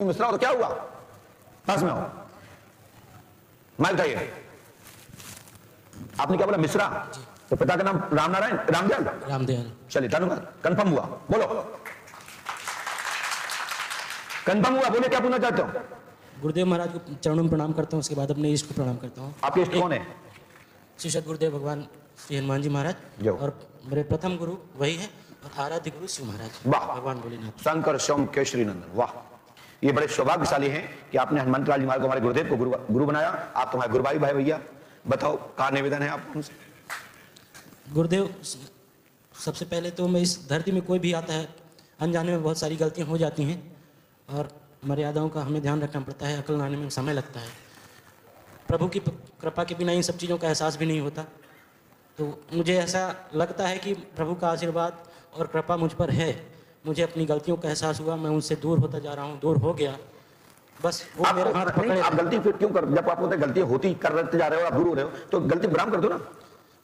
मिश्रा हो तो क्या हुआ? पास में हो, माइक उठाइए। आपने क्या बोला? मिश्रा। तो पिता का नाम रामनारायण, रामदयाल? रामदयाल। चलिए धन्यवाद, कंफर्म हुआ। बोलो, कंफर्म हुआ, बोले क्या पूछना चाहते हो? गुरुदेव महाराज को चरणों में प्रणाम करता हूँ, उसके बाद अपने इष्ट को प्रणाम करता हूँ। आपके इष्ट कौन है? श्री सद्गुरुदेव भगवान श्री हनुमान जी महाराज, और मेरे प्रथम गुरु वही है, और आराध्य गुरु शिव महाराज। वाह, भगवान भोलेनाथ, शंकर सोम केशरी नंदन। वाह, ये बड़े सौभाग्यशाली हैं कि आपने हनुमंत लाल जी महाराज को हमारे गुरुदेव को गुरु बनाया। आप तुम्हारे गुरुभाई भाई भैया, बताओ कहा निवेदन है आपको उनसे? गुरुदेव, सबसे पहले तो मैं इस धरती में कोई भी आता है, अनजाने में बहुत सारी गलतियां हो जाती हैं, और मर्यादाओं का हमें ध्यान रखना पड़ता है। अकल आने में समय लगता है। प्रभु की कृपा के बिना इन सब चीज़ों का एहसास भी नहीं होता। तो मुझे ऐसा लगता है कि प्रभु का आशीर्वाद और कृपा मुझ पर है। मुझे अपनी गलतियों का एहसास हुआ, मैं उनसे दूर होता जा रहा हूँ, दूर हो गया। बस वो मेरा हाथ पकड़े। आप गलती फिर क्यों कर, जब आप होते गलती होती करते जा रहे हो, आप दूर हो रहे हो, तो गलती विराम कर दो ना।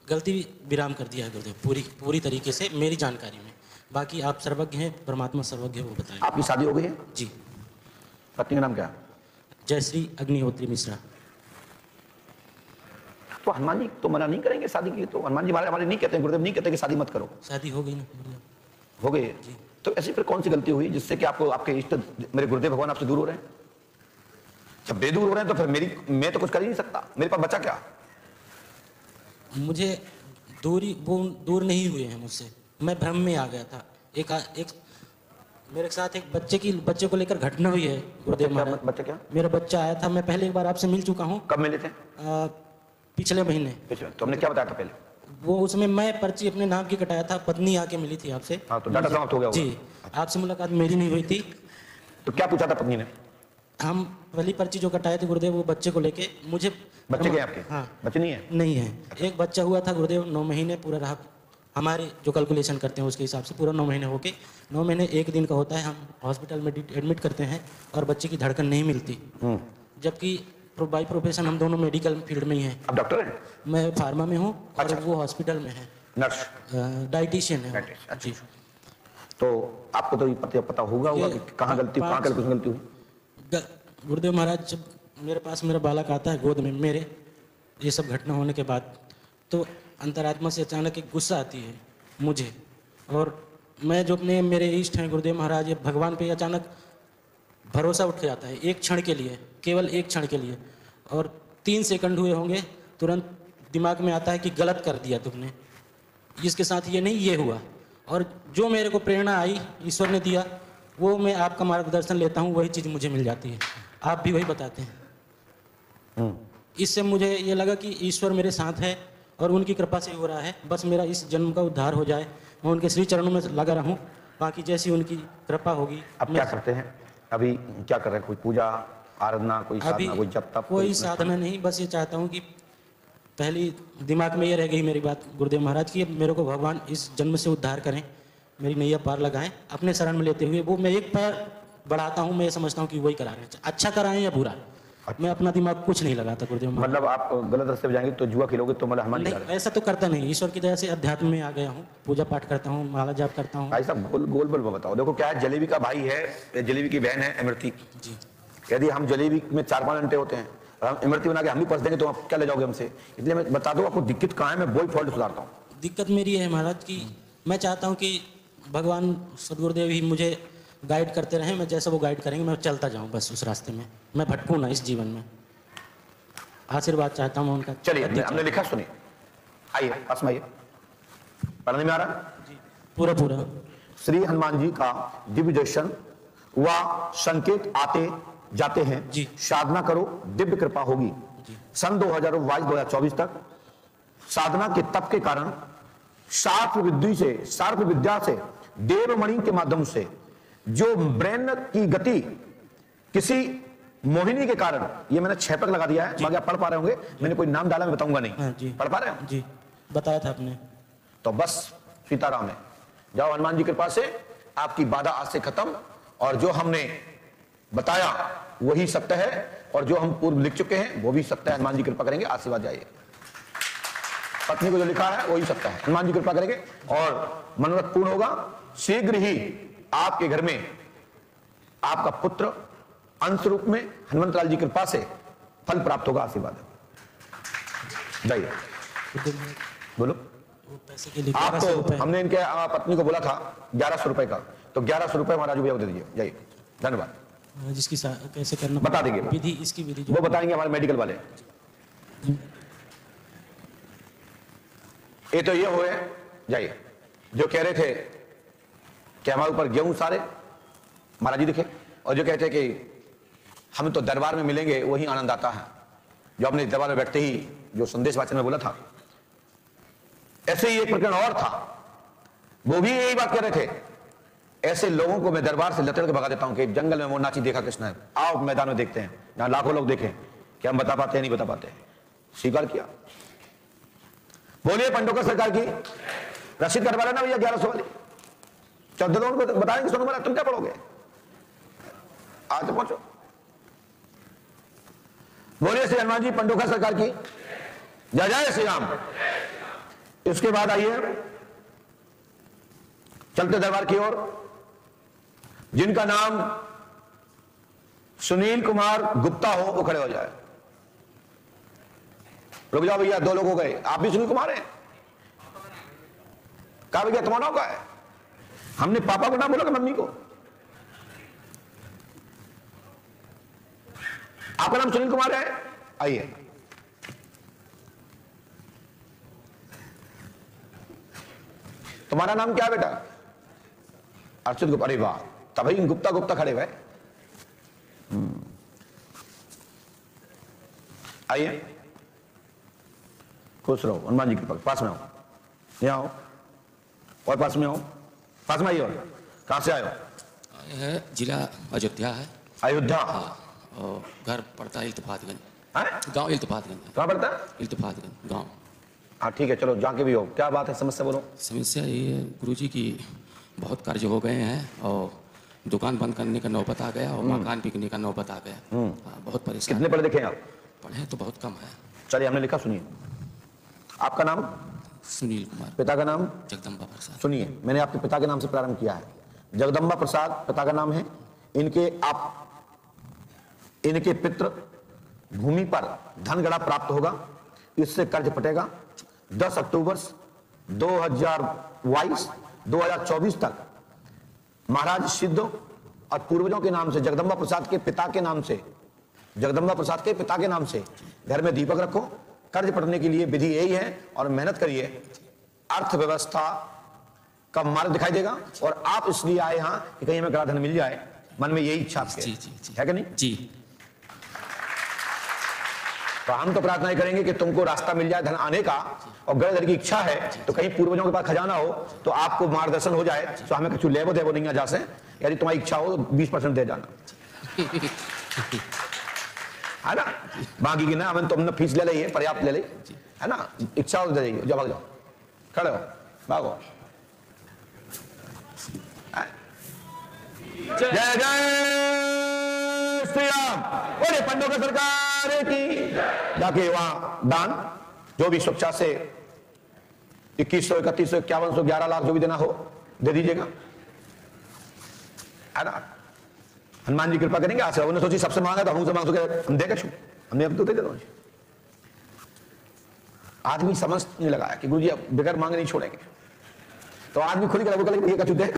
गलती विराम कर दिया है गुरुदेव, पूरी तरीके से मेरी जानकारी में। बाकी आप सर्वज्ञ हैं, परमात्मा सर्वज्ञ, वो बताएं। आपकी शादी हो गई है? जी। पत्नी का नाम क्या? जयश्री अग्निहोत्री मिश्रा। तो हनुमान जी तो मना नहीं करेंगे शादी की? तो हनुमान जी हमारे नहीं कहते, गुरुदेव नहीं कहते कि शादी मत करो। शादी हो गई ना? हो गई। तो ऐसी फिर कौन सी गलती हुई जिससे कि आपको आपके इष्ट मेरे गुरुदेव भगवान आपसे दूर हो रहे हैं? जब बेदूर हो रहे हैं तो फिर मैं तो कुछ कर ही नहीं सकता, मेरे पास बचा क्या? मुझे वो दूर नहीं हुए हैं मुझसे, मैं भ्रम में आ गया था। एक मेरे साथ एक बच्चे को लेकर घटना हुई है गुरुदेव महाराज। बच्चा क्या? मेरा बच्चा आया था, मैं पहले एक बार आपसे मिल चुका हूँ। कब मिले थे? पिछले महीने। तो हमने क्या बताया था पहले? वो उसमें मैं पर्ची अपने नाम की कटाया था, पत्नी आके मिली थी आपसे। हाँ, तो डाटा समाप्त हो गया। जी, आपसे मुलाकात मेरी नहीं हुई थी। तो क्या पूछा था पत्नी ने? हम पहली पर्ची जो कटाए थे गुरुदेव, वो बच्चे को लेके। मुझे बच्चे के आपके? हाँ। बच्चे नहीं है? नहीं है। एक बच्चा हुआ था गुरुदेव, 9 महीने पूरा रहा। हमारे जो कैलकुलेशन करते हैं उसके हिसाब से पूरा 9 महीने होके, 9 महीने 1 दिन का होता है, हम हॉस्पिटल में एडमिट करते हैं और बच्चे की धड़कन नहीं मिलती। जबकि बाई प्रोफेशन हम दोनों मेडिकल फील्ड में ही हैं। आप डॉक्टर हैं? मैं फार्मा में हूँ। और वो हॉस्पिटल में है, नर्स, डाइटिशियन है। जी। तो आपको तो पता होगा कि कहाँ गलती हुई? गुरुदेव महाराज, जब मेरे पास मेरा बालक आता है गोद में मेरे, ये सब घटना होने के बाद, तो अंतरात्मा से अचानक एक गुस्सा आती है मुझे, और मैं जो अपने मेरे इष्ट हैं गुरुदेव महाराज, भगवान पे अचानक भरोसा उठ जाता है एक क्षण के लिए, केवल एक क्षण के लिए। और 3 सेकंड हुए होंगे, तुरंत दिमाग में आता है कि गलत कर दिया तुमने, इसके साथ ये नहीं, ये हुआ। और जो मेरे को प्रेरणा आई ईश्वर ने दिया, वो मैं आपका मार्गदर्शन लेता हूँ, वही चीज़ मुझे मिल जाती है। आप भी वही बताते हैं। इससे मुझे ये लगा कि ईश्वर मेरे साथ है और उनकी कृपा से हो रहा है। बस मेरा इस जन्म का उद्धार हो जाए, मैं उनके श्री चरणों में लगा रहूं, बाकी जैसी उनकी कृपा होगी। अब क्या करते हैं? अभी क्या कर रहे हैं? कोई पूजा आराधना, कोई साधना, कोई जप तप? कोई साधना नहीं, बस ये चाहता हूँ कि पहली दिमाग में ये रह गई मेरी बात गुरुदेव महाराज की, मेरे को भगवान इस जन्म से उद्धार करें, मेरी नैया पार लगाएं अपने शरण में लेते हुए। वो मैं एक पैर बढ़ाता हूँ, मैं ये समझता हूँ कि वही करा रहे हैं, अच्छा कराएं या बुरा। मैं अपना दिमाग कुछ नहीं लगाता गुरुदेव। मतलब आप गलत रास्ते पे जाएंगे तो जुआ खेलोगे तो मतलब हमारे नहीं, ऐसा तो करता नहीं। ईश्वर की दया से अध्यात्म में आ गया हूँ, पूजा पाठ करता हूँ, माला जाप करता हूँ। भाई साहब गोल बोल बताओ। देखो क्या है, जलेबी का भाई है, जलेबी की बहन है इमरती जी। यदि हम जलेबी में 4-5 घंटे होते हैं, हम इमरती बना के हम भी फंस देंगे तो आप क्या ले जाओगे हमसे? इसलिए मैं बता दूं आपको दिक्कत कहाँ है, मैं वही फॉल्ट सुधारता हूँ। दिक्कत मेरी है महाराज की, मैं चाहता हूँ कि भगवान सदगुरुदेव ही मुझे गाइड करते रहें, मैं जैसा वो गाइड करेंगे मैं चलता जाऊँ बस उस रास्ते में, मैं भटकूँ ना इस जीवन में। आशीर्वाद चाहता हूँ उनका। चलिए हमने लिखा, सुनिए, आइए पास में आइए, पढ़ने में आ रहा जी? पूरा। श्री हनुमान जी का दिव्य दर्शन व संकेत आते जाते हैं जी। साधना करो, दिव्य कृपा होगी। सन 2022-2024 तक साधना के तप के कारण शार्प विद्या से देवमणि के माध्यम से जो ब्रेन की गति किसी मोहिनी के कारण, ये मैंने 6 पग लगा दिया है, बाकी आप पढ़ पा रहे होंगे, मैंने कोई नाम डाला मैं बताऊंगा नहीं। हाँ जी। पढ़ पा रहे हैं जी, बताया था आपने। तो बस सीताराम है, जाओ हनुमान जी की कृपा से आपकी बाधा आज से खत्म, और जो हमने बताया वही सत्य है, और जो हम पूर्व लिख चुके हैं वो भी सत्य है। हनुमान जी कृपा करेंगे, आशीर्वाद जाइए। पत्नी को जो लिखा है वही सत्य है, हनुमान जी कृपा करेंगे और मनोरथ पूर्ण होगा। शीघ्र ही आपके घर में आपका पुत्र अंश रूप में हनुमंत लाल जी की कृपा से फल प्राप्त होगा, आशीर्वाद है। जाइए गुरुदेव महाराज, बोलो। वो पैसे के लिए आप 1100 तो रुपए हमने इनके पत्नी को बोला था 1100 रुपए का, तो 1100 रुपए महाराज भैया को दे दीजिए। जाइए, धन्यवाद। जिसकी कैसे करना बता देंगे विधि, इसकी विधि जो वो बताएंगे हमारे मेडिकल वाले। ये तो ये हुए। जाइए, जो कह रहे थे कि हमारे ऊपर गेहूं सारे महाराज जी दिखे, और जो कहते कि हम तो दरबार में मिलेंगे वही आनंद आता है, जो अपने दरबार में बैठते ही जो संदेश वाचन में बोला था। ऐसे ही एक प्रकरण और था, वो भी यही बात कह रहे थे, ऐसे लोगों को मैं दरबार से लतड़ के भगा देता हूं कि जंगल में मोर नाची देखा कृष्ण है, आओ मैदान में देखते हैं, यहां लाखों लोग देखें कि हम बता पाते हैं नहीं बता पाते। स्वीकार किया। बोलिए पंडोकर सरकार की। रसीद कटवा लेना भैया 1100 वाली। 14 लोगों को बताएंगे सोनू महाराज तुम क्या पढ़ोगे, आज तो पहुंचो। बोलिए श्री हनुमान जी पंडोकर सरकार की जय। जय श्री राम। इसके बाद आइए चलते दरबार की ओर। जिनका नाम सुनील कुमार गुप्ता हो वो खड़े हो जाए। रुक जाओ भैया, 2 लोग हो गए। आप भी सुनील कुमार हैं? कहा भैया तुम्हारा नाम क्या है? हमने पापा को ना बोला कि मम्मी को? आपका नाम सुनील कुमार है? आइए। तुम्हारा नाम क्या है बेटा? अर्चित गुप्ता। अरे वाह, तभी गुप्ता गुप्ता खड़े हुए। आइए, खुश रहो। हनुमान जी के पास में आओ, यहाँ आओ, और पास में आओ, पास में आइए। और कहां से आए हो? है जिला अयोध्या है। अयोध्या। और घर पड़ता है इल्तफातगंज, हैं? गांव इल्तफातगंज। कहां पड़ता है? इल्तफातगंज गांव। हाँ ठीक है, चलो जहाँ के भी हो, क्या बात है, समस्या बोलो। समस्या ये है गुरुजी की बहुत कार्य हो गए हैं और दुकान बंद करने का नौबत आ गया और मकान बिकने का नौबत आ गया। हाँ, बहुत परेशान। कितने पढ़े लिखे हैं आप? पढ़े तो बहुत कम है। चलिए, हमने लिखा, सुनिए। आपका नाम? सुनील कुमार। पिता का नाम? जगदम्बा प्रसाद। सुनिए, मैंने आपके पिता के नाम से प्रारंभ किया है। जगदम्बा प्रसाद पिता का नाम है। इनके पितृ भूमि पर धनगढ़ा प्राप्त होगा, इससे कर्ज पटेगा। 10 अक्टूबर 2024 तक महाराज सिद्ध और पूर्वजों के नाम से जगदम्बा प्रसाद के पिता के नाम से घर में दीपक रखो। कर्ज पटने के लिए विधि यही है, और मेहनत करिए, अर्थव्यवस्था का मार्ग दिखाई देगा। और आप इसलिए आए यहाँ कि कहीं हमें गड़ा धन मिल जाए, मन में यही इच्छा आपके जी जी जी है कि नहीं? जी। तो हम तो प्रार्थना करेंगे कि तुमको रास्ता मिल जाए धन आने का, और गड़े धन की इच्छा है तो कहीं पूर्वजों के पास खजाना हो तो आपको मार्गदर्शन हो जाए, तो हमें कुछ लेवो देवो नहीं जा से। यदि तुम्हारी इच्छा हो तो 20% दे जाना, है ना? बाकी की ना, तुमने फीस ले ली है, पर्याप्त ले ली है ना, इच्छा हो तो दे जाइए। जाओ, भाग जाओ, खड़े हो, भागो। जय जय श्री राम। बोले पंडोकर सरकार की। जाके वहां दान जो भी स्वेच्छा से 2100, 3100, 5100, 11 लाख जो भी देना हो दे दीजिएगा, है ना? हनुमान जी कृपा करेंगे। आज उन्होंने सोची सबसे मांगा तो हमसे मांग सके, हम देगा छू, हमने अब तो दे दो। आदमी समझने लगा कि गुरुजी अब बगैर मांगे नहीं छोड़ेंगे, तो आदमी खुद ही बोलेगा ये कछु दे।